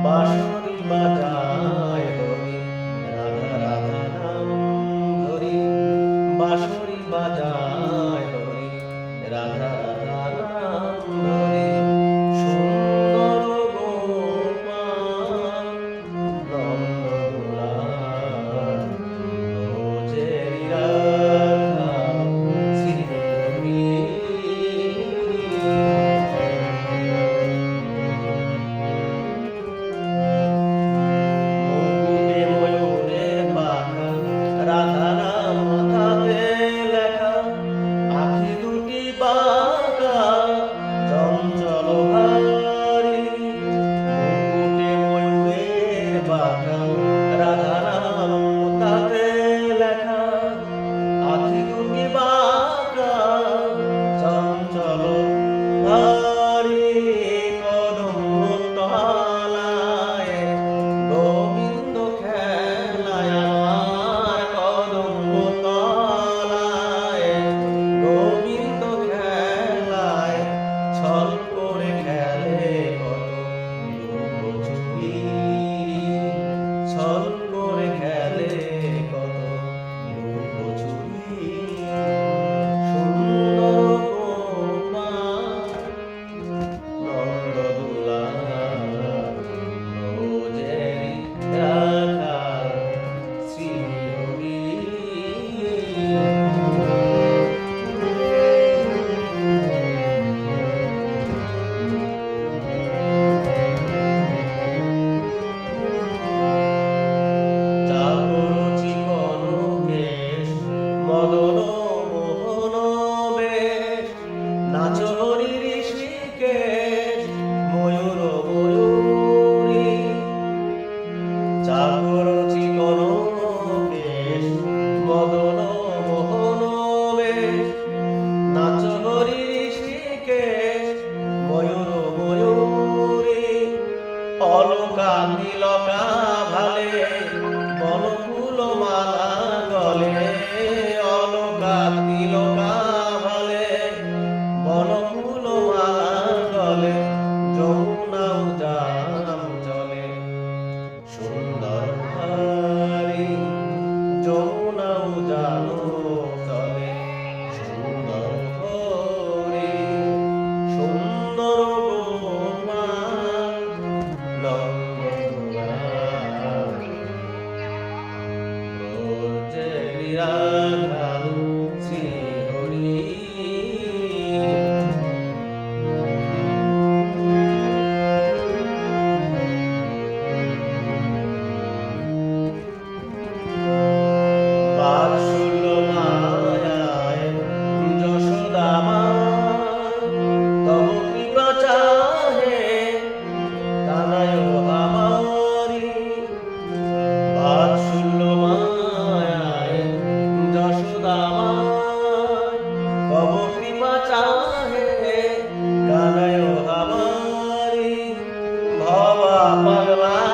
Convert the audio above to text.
বাঁশরি বাজায় হরি রাধা রাধা নাম ধরি বাঁশরি বাজায় হরি রাধা রাধা নাম ধরি সুন্দর গোপাল নন্দদুলাল রোজেরি রাধা শ্রীহরি রাধা নাম মাথাতে লেখা আখি দুটি বাঁকা চঞ্চল ভারী মুকুটে ময়ূরের বাঁকা রাধা নাম মাথাতে লেখা আখি দুটি বাঁকা চঞ্চল ভারী কদম তলায় গোবিন্দ খেলায় আমার কদম তলায় গোবিন্দ খেলায় ছল করে খেলে কত লুকোচুরি ছল করে খেলে কত লুকোচুরি সুন্দর গোপাল নন্দদুলাল রোজেরি রাধা শ্রীহরি চাকর চিকন কেশ মদন মোহন বেশ নাচ হরি ঋষিকেশ ময়ূর ময়ূরী চাকর চিকন কেশ মদন মোহন বেশ নাচ হরি ঋষিকেশ ময়ূর ময়ূরী অলকা তিলকা ভালে বনফুল মালা গলে অলকা তিলকা ভালে বনফুল মালা গলে যমুনা উজান চলে সুন্দর হারি যমুনা উজান চলে সুন্দর হরি সুন্দর গোপাল নন্দদুলাল রোজেরি রাধা শ্রীহরি বাৎসল্য মায়ায় যশোদা মা তব কৃপা চাহে কানায় আমারি বাৎসল্য মায়ায় যশোদা মা তব কৃপা চাহে কানায় আমারি ভবা পাগলা